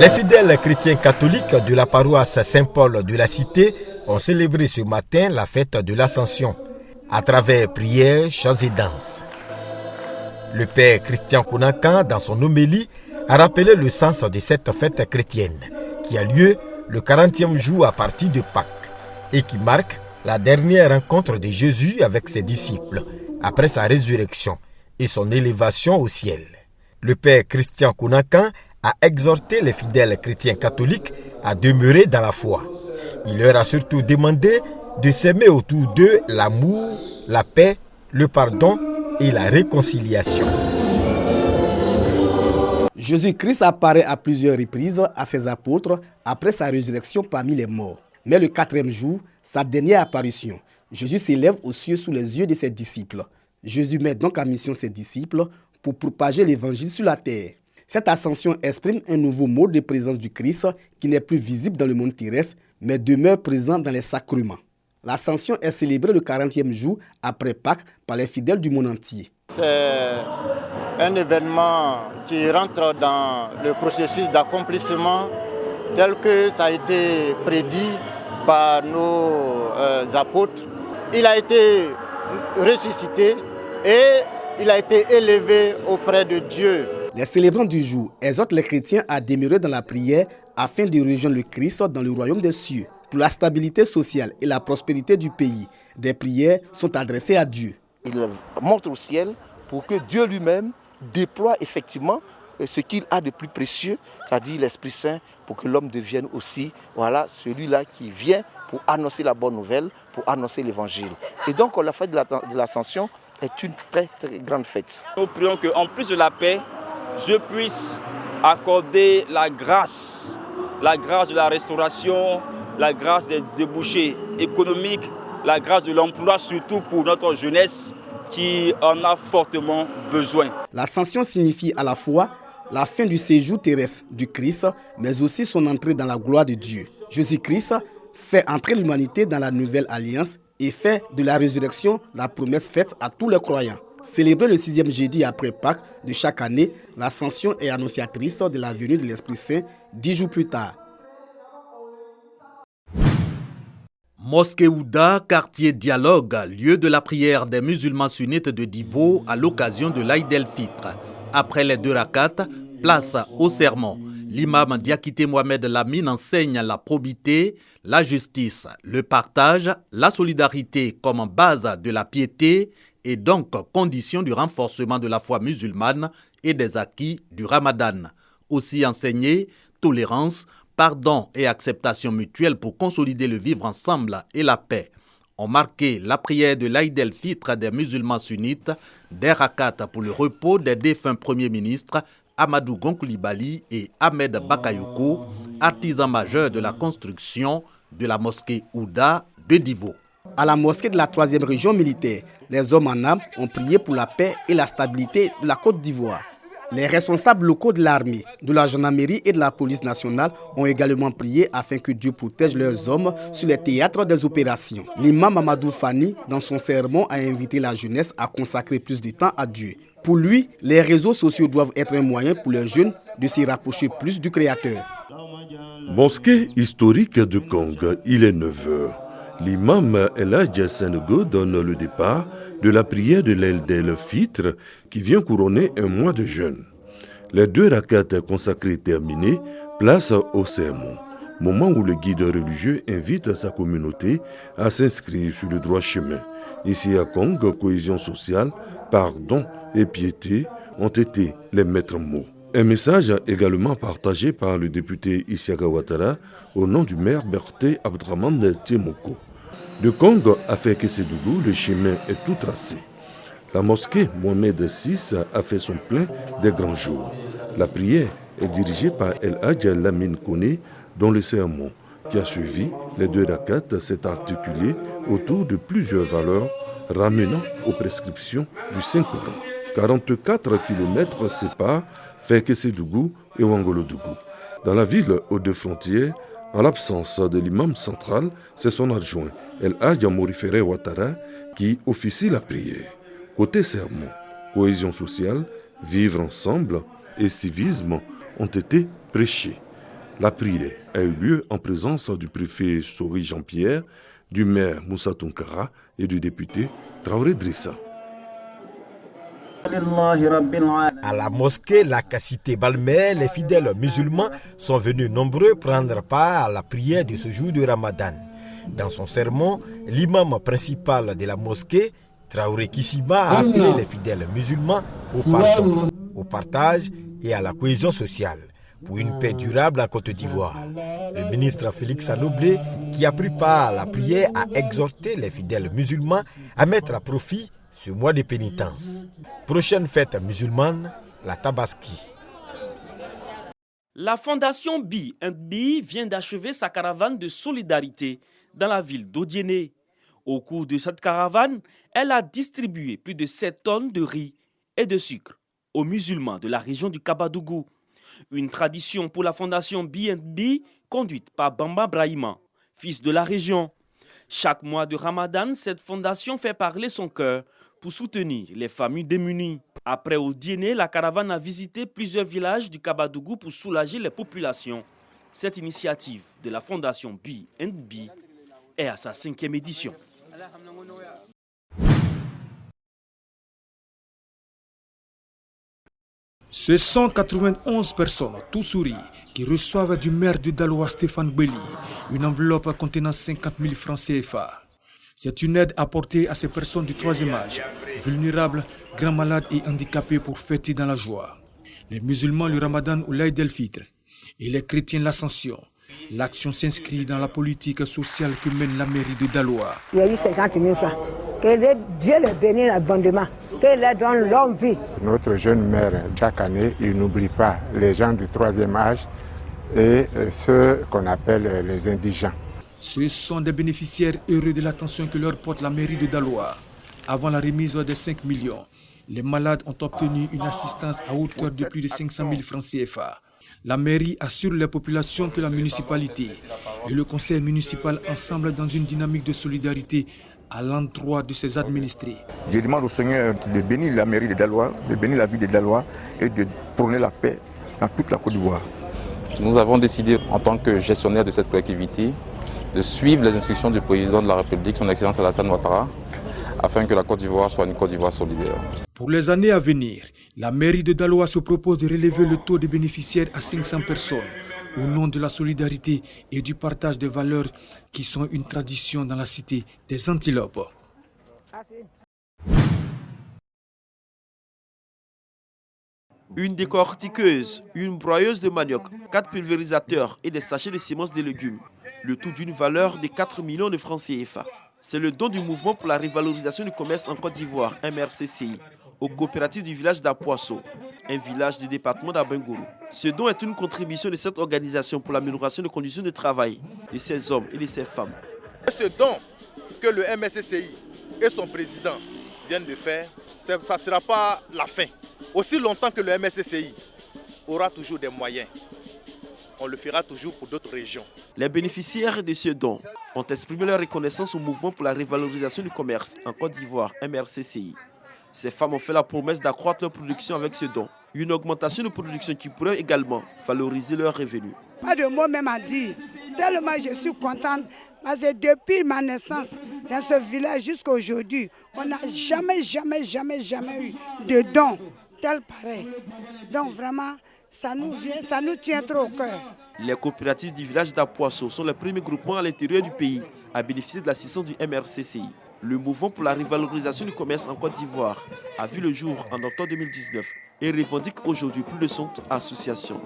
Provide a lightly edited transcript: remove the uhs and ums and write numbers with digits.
Les fidèles chrétiens catholiques de la paroisse Saint-Paul de la Cité ont célébré ce matin la fête de l'Ascension à travers prières, chants et danses. Le père Christian Kounankan, dans son homélie, a rappelé le sens de cette fête chrétienne qui a lieu le 40e jour à partir de Pâques et qui marque la dernière rencontre de Jésus avec ses disciples après sa résurrection et son élévation au ciel. Le père Christian Kounankan a exhorté les fidèles chrétiens catholiques à demeurer dans la foi. Il leur a surtout demandé de s'aimer autour d'eux l'amour, la paix, le pardon et la réconciliation. Jésus-Christ apparaît à plusieurs reprises à ses apôtres après sa résurrection parmi les morts. Mais le 4e jour, sa dernière apparition, Jésus s'élève aux cieux sous les yeux de ses disciples. Jésus met donc en mission ses disciples pour propager l'évangile sur la terre. Cette ascension exprime un nouveau mode de présence du Christ qui n'est plus visible dans le monde terrestre, mais demeure présent dans les sacrements. L'ascension est célébrée le 40e jour après Pâques par les fidèles du monde entier. C'est un événement qui rentre dans le processus d'accomplissement tel que ça a été prédit par nos apôtres. Il a été ressuscité et il a été élevé auprès de Dieu. Les célébrants du jour exhortent les chrétiens à demeurer dans la prière afin de rejoindre le Christ dans le royaume des cieux. Pour la stabilité sociale et la prospérité du pays, des prières sont adressées à Dieu. Il montre au ciel pour que Dieu lui-même déploie effectivement ce qu'il a de plus précieux, c'est-à-dire l'Esprit Saint, pour que l'homme devienne aussi celui-là qui vient pour annoncer la bonne nouvelle, pour annoncer l'évangile. Et donc la fête de l'Ascension est une très très grande fête. Nous prions qu'en plus de la paix, Dieu puisse accorder la grâce de la restauration, la grâce des débouchés économiques, la grâce de l'emploi, surtout pour notre jeunesse qui en a fortement besoin. L'ascension signifie à la fois la fin du séjour terrestre du Christ, mais aussi son entrée dans la gloire de Dieu. Jésus-Christ fait entrer l'humanité dans la nouvelle alliance et fait de la résurrection la promesse faite à tous les croyants. Célébrée le 6e jeudi après Pâques de chaque année, l'Ascension est annonciatrice de la venue de l'Esprit Saint 10 jours plus tard. Mosquée Ouda, quartier dialogue, lieu de la prière des musulmans sunnites de Divo à l'occasion de l'Aïd el-Fitr. Après les 2 rakats, place au sermon. L'imam Diakité Mohamed Lamine enseigne la probité, la justice, le partage, la solidarité comme base de la piété et donc condition du renforcement de la foi musulmane et des acquis du Ramadan. Aussi enseigné tolérance, pardon et acceptation mutuelle pour consolider le vivre ensemble et la paix. Ont marqué la prière de l'Aïd el-Fitr des musulmans sunnites, des rakats pour le repos des défunts premiers ministres Amadou Gon Coulibaly et Ahmed Bakayoko, artisans majeurs de la construction de la mosquée Ouda de Divo. À la mosquée de la 3e région militaire, les hommes en âme ont prié pour la paix et la stabilité de la Côte d'Ivoire. Les responsables locaux de l'armée, de la gendarmerie et de la police nationale ont également prié afin que Dieu protège leurs hommes sur les théâtres des opérations. L'imam Amadou Fani, dans son sermon, a invité la jeunesse à consacrer plus de temps à Dieu. Pour lui, les réseaux sociaux doivent être un moyen pour les jeunes de s'y rapprocher plus du Créateur. Mosquée historique de Kong, il est 9h. L'imam El Hadj Senego donne le départ de la prière de l'Aïd el-Fitr qui vient couronner un mois de jeûne. Les 2 rakats consacrés terminés, place au sermon, moment où le guide religieux invite sa communauté à s'inscrire sur le droit chemin. Ici à Kong, cohésion sociale, pardon et piété ont été les maîtres mots. Un message également partagé par le député Isiaka Ouattara au nom du maire Berté Abdraman Temoko. De Kong à Fekkesedougou, le chemin est tout tracé. La mosquée Mohamed VI a fait son plein des grands jours. La prière est dirigée par El Hadj Lamine Koné, dont le sermon, qui a suivi les 2 rakats, s'est articulé autour de plusieurs valeurs ramenant aux prescriptions du Saint-Coran. 44 km séparent Fekkesedougou et Ouangolodougou. Dans la ville aux 2 frontières, en l'absence de l'imam central, c'est son adjoint, El Hadj Morifere Ouattara, qui officie la prière. Côté sermon, cohésion sociale, vivre ensemble et civisme ont été prêchés. La prière a eu lieu en présence du préfet Sori Jean-Pierre, du maire Moussa Tounkara et du député Traoré Drissa. À la mosquée Lakacité Balmé, les fidèles musulmans sont venus nombreux prendre part à la prière de ce jour de Ramadan. Dans son sermon, l'imam principal de la mosquée, Traoré Kissiba, a appelé les fidèles musulmans au pardon, au partage et à la cohésion sociale pour une paix durable en Côte d'Ivoire. Le ministre Félix Anoblé, qui a pris part à la prière, a exhorté les fidèles musulmans à mettre à profit ce mois de pénitence. Prochaine fête musulmane, la Tabaski. La fondation B&B vient d'achever sa caravane de solidarité dans la ville d'Odiéné. Au cours de cette caravane, elle a distribué plus de 7 tonnes de riz et de sucre aux musulmans de la région du Kabadougou. Une tradition pour la fondation B&B conduite par Bamba Brahima, fils de la région. Chaque mois de Ramadan, cette fondation fait parler son cœur pour soutenir les familles démunies. Après Odiéné, la caravane a visité plusieurs villages du Kabadougou pour soulager les populations. Cette initiative de la fondation B&B est à sa 5e édition. Ce sont 191 personnes, tout sourire, qui reçoivent du maire de Daloa, Stéphane Belli, une enveloppe contenant 50 000 francs CFA. C'est une aide apportée à ces personnes du 3e âge, vulnérables, grands malades et handicapés pour fêter dans la joie. Les musulmans le Ramadan ou l'Aïd el-Fitr et les chrétiens l'Ascension. L'action s'inscrit dans la politique sociale que mène la mairie de Daloa. Il y a eu 50 000 francs. Que Dieu les bénisse abondamment. Que leur donne longue vie. Notre jeune maire, chaque année, il n'oublie pas les gens du 3e âge et ceux qu'on appelle les indigents. Ce sont des bénéficiaires heureux de l'attention que leur porte la mairie de Daloa. Avant la remise des 5 millions, les malades ont obtenu une assistance à hauteur de plus de 500 000 francs CFA. La mairie assure les populations que la municipalité et le conseil municipal ensemble dans une dynamique de solidarité à l'endroit de ses administrés. Je demande au Seigneur de bénir la mairie de Daloa, de bénir la ville de Daloa et de prôner la paix dans toute la Côte d'Ivoire. Nous avons décidé en tant que gestionnaire de cette collectivité de suivre les instructions du président de la République, son Excellence Alassane Ouattara, afin que la Côte d'Ivoire soit une Côte d'Ivoire solidaire. Pour les années à venir, la mairie de Daloa se propose de relever le taux de bénéficiaires à 500 personnes au nom de la solidarité et du partage des valeurs qui sont une tradition dans la cité des Antilopes. Une décortiqueuse, une broyeuse de manioc, 4 pulvérisateurs et des sachets de semences de légumes. Le tout d'une valeur de 4 millions de francs CFA. C'est le don du mouvement pour la revalorisation du commerce en Côte d'Ivoire, MRCCI, aux coopératives du village d'Apoasso, un village du département d'Abengourou. Ce don est une contribution de cette organisation pour l'amélioration des conditions de travail de ces hommes et de ces femmes. Ce don que le MRCCI et son président viennent de faire, ça ne sera pas la fin. Aussi longtemps que le MRCCI aura toujours des moyens, on le fera toujours pour d'autres régions. Les bénéficiaires de ce don ont exprimé leur reconnaissance au mouvement pour la revalorisation du commerce en Côte d'Ivoire, MRCCI. Ces femmes ont fait la promesse d'accroître leur production avec ce don. Une augmentation de production qui pourrait également valoriser leurs revenus. Pas de mots même à dire. Tellement je suis contente parce que depuis ma naissance dans ce village jusqu'à aujourd'hui, on n'a jamais eu de don tel pareil. Donc vraiment, ça nous tient trop au cœur. Les coopératives du village d'Apoasso sont les premiers groupements à l'intérieur du pays à bénéficier de l'assistance du MRCCI. Le mouvement pour la revalorisation du commerce en Côte d'Ivoire a vu le jour en octobre 2019 et revendique aujourd'hui plus de 100 associations.